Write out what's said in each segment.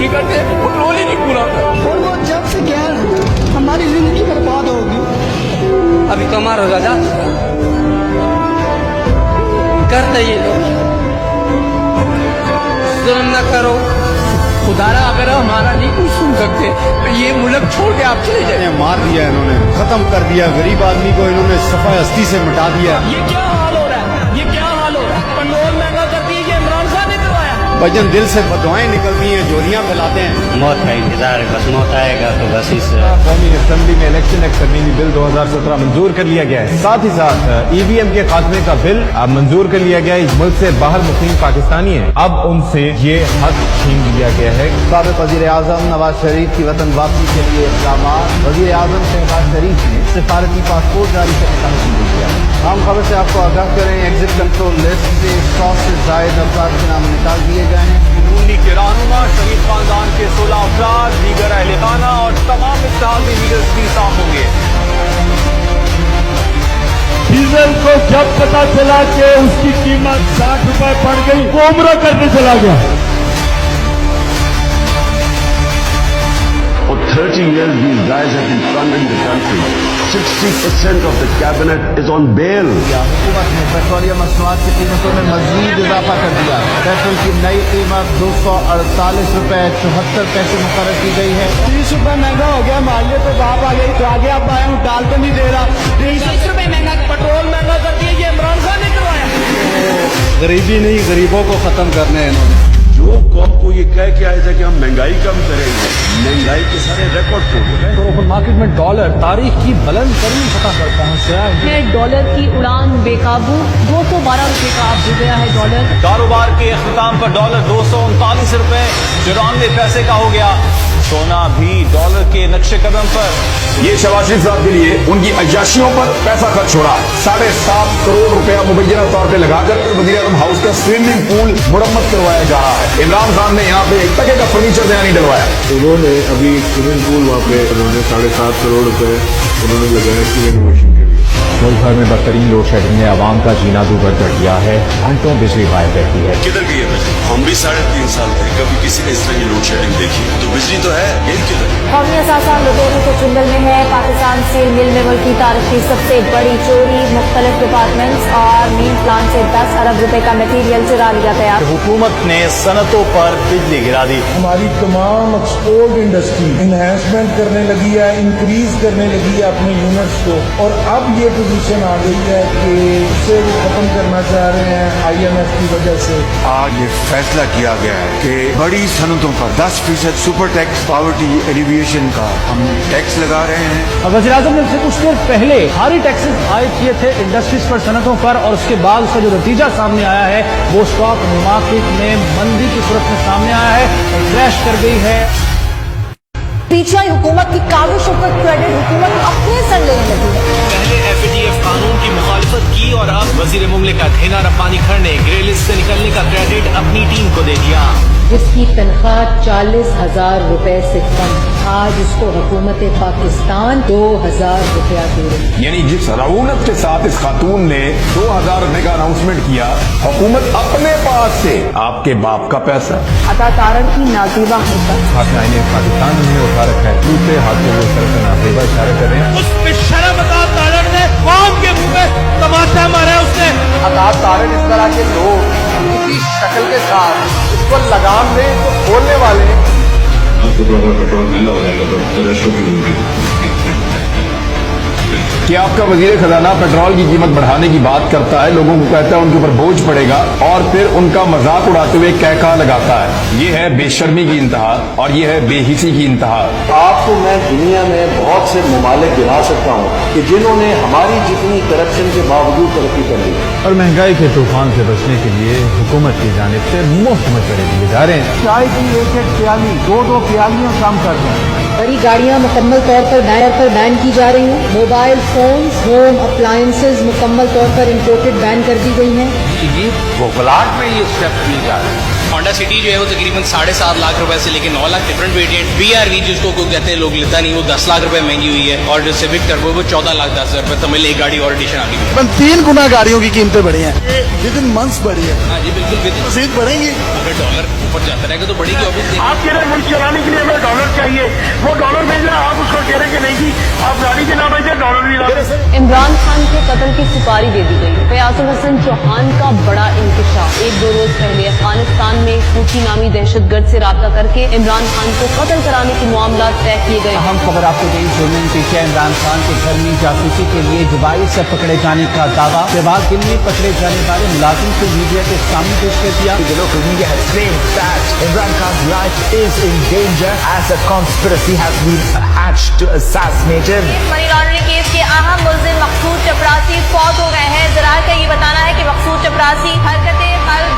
नहीं करते, पेट्रोल ही नहीं पूरा होता। और वो जब से गया हमारी जिंदगी बर्बाद होगी। अभी तो हमारा राजा करते ये लोग, जुल्म न करो खुदारा, अगर हमारा नहीं कुछ सुन सकते तो ये मुल्क छोड़ के आप चले जाए। मार दिया इन्होंने, खत्म कर दिया गरीब आदमी को, इन्होंने सफाई हस्ती से मिटा दिया। ये क्या हाल हो रहा है, ये क्या हाल हो रहा है? पेट्रोल महंगा कर दिए, इमरान खान ने करवाया। भजन दिल से बदुआएं निकलती हैं, जोरियां फैलाते हैं। मौत का इंतजार है, बस मौत आएगा तो बस इस कौमी असेंबली में इलेक्शन एक्ट तरमीमी बिल 2017 मंजूर कर लिया गया है। साथ ही साथ ईवीएम के खात्मे का बिल मंजूर कर लिया गया है। मुल्क से बाहर मुकीम पाकिस्तानी है, अब उनसे ये हक छीन लिया गया है। साबिक़ वज़ीर आज़म नवाज शरीफ की वतन वापसी के लिए इक़दाम। वज़ीर आज़म शहबाज शरीफ ने सिफारती पासपोर्ट जारी करने का हुक्म दिया। आम खबर से आपको आगाह करें, एग्जिट कंट्रोल लिस्ट से 100 से ज़ायद अफराद के नाम निकाल दिए गए हैं। खूनी के रहनुमा शरीफ खानदान के 16 अफराद, दीगर अहले खाना और तमाम इत्तेहादी लीडर्स भी साफ होंगे। डीजल को जब पता चला कि उसकी कीमत 60 रुपए पड़ गई, वो उम्रा करने चला गया। For 30 years, these guys have been running the country. 60% of the cabinet is on bail. हुकूमत ने पेट्रोलियम मसनूआत की कीमतों में मजीद इजाफा कर दिया। पेट्रोल की नई कीमत 248 रुपए 74 पैसे मुकर्रर की गई है। 30 रुपए महंगा हो गया, मालियत तो बाप आ गई, तो आगे आप आए हूँ, डाल तो नहीं दे रहा। 30 रुपए महंगा, पेट्रोल महंगा कर दिए, ये इमरान खान ने करवाया। गरीबी नहीं, गरीबों को खत्म करने हैं इन्होंने। जो कौम को ये कह के आए थे कि हम महंगाई कम करेंगे, महंगाई के सारे रिकॉर्ड तोड़ गए। तो ओपन मार्केट में डॉलर तारीख की बुलंद तरीन सतह पर पहुंच गया है। डॉलर की उड़ान बेकाबू, 212 रुपए का अब हो गया है डॉलर। कारोबार के अख्ताम पर डॉलर 239 रुपए 94 पैसे का हो गया। सोना भी डॉलर के नक्शे कदम पर। ये शहबाज शरीफ साहब के लिए उनकी अय्याशियों पर पैसा खर्च हो रहा है। 7.5 करोड़ रुपया मुबैना तौर पे लगाकर वज़ीर आज़म हाउस का स्विमिंग पूल मुरम्मत करवाया जा रहा है। इमरान खान ने यहाँ पे 1 टके का फर्नीचर नया नहीं डलवाया। उन्होंने अभी स्विमिंग पूल वहाँ पे उन्होंने 7.5 करोड़ रुपए उन्होंने लगाया कि रेनोवेशन के लिए। मुल्क भर में बदतरीन लोड शेडिंग ने आवाम का जीना दूभर कर दिया है। घंटों बिजली गायब रहती है। किधर गई है बिजली? हम भी 3.5 साल थे, कभी किसी ने इस तरह की लोड शेडिंग देखी? तो बिजली तो है, ये किधर? कौमी असासा लुटेरों के चुंगल में है। पाकिस्तान स्टील मिल में मुल्क की तारीख की सबसे बड़ी चोरी। मुख्तलिफ डिपार्टमेंट्स और मेन प्लांट से 10 अरब रुपए का मटीरियल चुरा लिया गया। हुकूमत ने सनतों पर बिजली गिरा दी। हमारी तमाम एक्सपोर्ट इंडस्ट्री इन्हेंसमेंट करने लगी है, इंक्रीज करने लगी है अपने यूनिट्स को, और अब ये पोजीशन आ गई है कि उसे वो खत्म करना चाह रहे हैं IMF की वजह से। आज ये फैसला किया गया है कि बड़ी सनतों पर 10% सुपर टैक्स पावर्टी एलिविएशन का हम टैक्स लगा रहे हैं। वज़ीर आज़म ने इससे कुछ देर पहले भारी टैक्सेस आयद किए थे इंडस्ट्रीज पर, सनतों पर, और उसके बाद उसका जो नतीजा सामने आया है वो स्टॉक मार्केट में मंदी की सूरत में सामने आया है, क्रैश कर गई है। पीछे हुकूमत की काविशों पर क्रेडिट हुकूमत अपने सर लेने लगी है। पहले FATF कानून की मुखालिफत की और अब वज़ीर मुमलिकत हिना रब्बानी खर ने ग्रे लिस्ट से निकलने का क्रेडिट अपनी टीम को दे दिया। जिसकी तनख्वाह 40,000 रुपए से कम, आज उसको हुकूमत पाकिस्तान 2,000 रुपया दे रही। यानी जिस रऊनत के साथ इस खातून ने 2,000 रुपए का अनाउंसमेंट किया, हुकूमत अपने पास से आपके बाप का पैसा। अदाकारण की नाजीबा हरकत। पाकिस्तान ने उठा रखा है, दूसरे हाथ से वो सर का नाजीबा इशारा कर रहे हैं। उस बेशर्म तारण ने कौम के मुंह में तमाचा मारा उसने। अदाब तारण इस तरह के लोग इसी शक्ल के साथ उसको लगाम दें तो बोलने वाले। पेट्रोल महंगा हो जाएगा तो रेस्टों की होगी। कि आपका वजीर खजाना पेट्रोल की कीमत बढ़ाने की बात करता है, लोगों को कहता है उनके ऊपर बोझ पड़ेगा, और फिर उनका मजाक उड़ाते हुए कहका लगाता है। ये है बेशर्मी की इंतहा और ये है बेहिसी की इंतहा। आपको मैं दुनिया में बहुत से ममालिक गिना सकता हूँ कि जिन्होंने हमारी जितनी करप्शन के बावजूद तरक्की कर ली। और महंगाई के तूफान से बचने के लिए हुकूमत की जानिब से मुफ्त मशवरे दिए जा रहे हैं। चाय की 1-1 प्याली 2-2 प्यालियां काम कर रहे हैं। बड़ी गाड़ियां मुकम्मल तौर पर बैन की जा रही हैं। मोबाइल फोन, होम अप्लायंसेज मुकम्मल तौर पर इम्पोर्टेड बैन कर दी गई हैं। कीजिए। बुगलाट में ये स्टेप लिए जा रहे हैं। होंडा सिटी जो है वो तकरीबन 7.5 लाख रुपए से लेकर 9 लाख डिफरेंट वेरिएंट, BRV जिसको कोई कहते हैं लोग लेता नहीं, वो 10 लाख रुपए महंगी हुई है, और जो सिविक टर्बो वो 14 लाख 10 हजार रुपए। तमिल एक गाड़ी और एडिशन आ गई। 3 गुना गाड़ियों की कीमतें बढ़ी हैं विद इन मंथ्स बढ़ी है। हाँ जी बिल्कुल विद मजीद बढ़ेंगी। अगर डॉलर ऊपर जाता रहेगा तो बढ़ेगी ऑब्वियसली। आप कह रहे हैं मुल्क चलाने के लिए हमें डॉलर चाहिए, वो डॉलर भेज रहे हैं, आप उसको कह रहे हैं कि नहीं जी आप गाड़ी के नाम भेजे डॉलर नहीं ला। इमरान खान के कत्ल की सुपारी दे दी गई। फयाजुल हसन चौहान का बड़ा इंकशाफ। 1-2 रोज पहले अफगानिस्तान में हुती नामी दहशतगर्द से राब्ता करके इमरान खान को कत्ल कराने के मामला तय किए गए। अहम खबर आपको दें, जुर्म पीछे इमरान खान के घर में जासूसी के लिए दुबई से पकड़े जाने का दावा। शहबाज के लिए पकड़े जाने वाले मुलाजिम को मीडिया के सामने पेश कर दिया। The local media has claimed that Imran Khan's life is in danger as a conspiracy has been hatched to assassinate him. Money laundering case के अहम मुल्जिम मकसूद चपरासी फौत हो गए हैं। ज़राए का ये बताना है कि मकसूद चपरासी हरकतें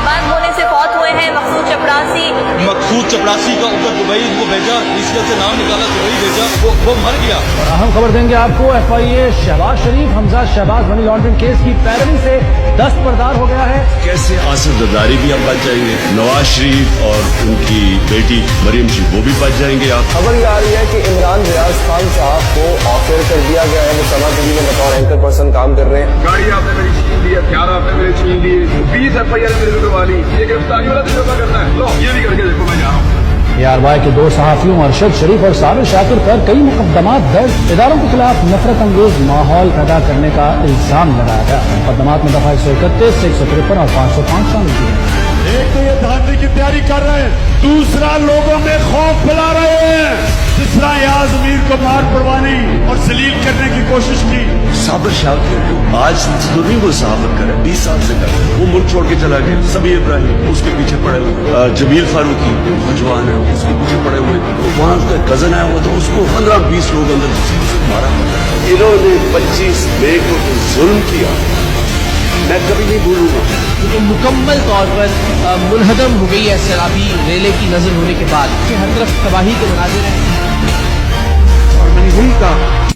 बंद होने से फौत हुए हैं। मकसूद चपरासी का उधर दुबई को भेजा, इसके से नाम निकाला, दुबई भेजा, वो मर गया। और अहम खबर देंगे आपको, FIA Shahbaz Sharif Hamza Shahbaz money laundering case की पैरवी से दस्तबरदार हो गया है। कैसे आसिफ जरदारी भी अब बच जाएंगे, नवाज शरीफ और उनकी बेटी मरीम शरीफ वो भी बच जाएंगे। आप खबर ये आ रही है कि इमरान रियाज खान साहब को ऑफर कर दिया गया है। वो समा टीवी में बतौर एंकर पर्सन काम कर रहे हैं। गाड़ी आपने मेरी छीन ली, हथियार आपने मेरे छीन लिए, 20 FIR मेरे ऊपर वाली, ये गिरफ्तारी वाला तजुर्बा करना है। लो ये भी करके देखो, मैं जा रहा हूँ। ARY के 2 सहाफियों अरशद शरीफ और साबिर शाकिर पर कई मुकदमात दर्ज। इदारों के खिलाफ नफरत अंगेज माहौल पैदा करने का इल्जाम लगाया गया। मुकदमात में दफा 131, 153 और 505 शामिल किए। एक तो ये धांधली की तैयारी कर रहे हैं, दूसरा लोगों में खौफ फैला रहे हैं। तीसरा आजमीर को मार पड़वाने और जलील करने की कोशिश की। साबिर शाकिर आज तो नहीं वो साबित करे, 20 साल से कर वो मुल्क छोड़ के चला गया। सभी इब्राहिम उसके पीछे पड़े हुए, जमील फारूकी नौजवान है उसके पीछे पड़े हुए, वहाँ उसका कजन आया हुआ था, उसको 15-20 लोग अंदर मारा। इन्होंने 25 मई को जुल्म किया, मैं कभी नहीं भूलूंगा। तो मुकम्मल तौर पर मुनहदम हो गई है शराबी रेले की नजर होने के बाद। हर तरफ तबाही के मनाजिर हैं। और मैंने यही कहा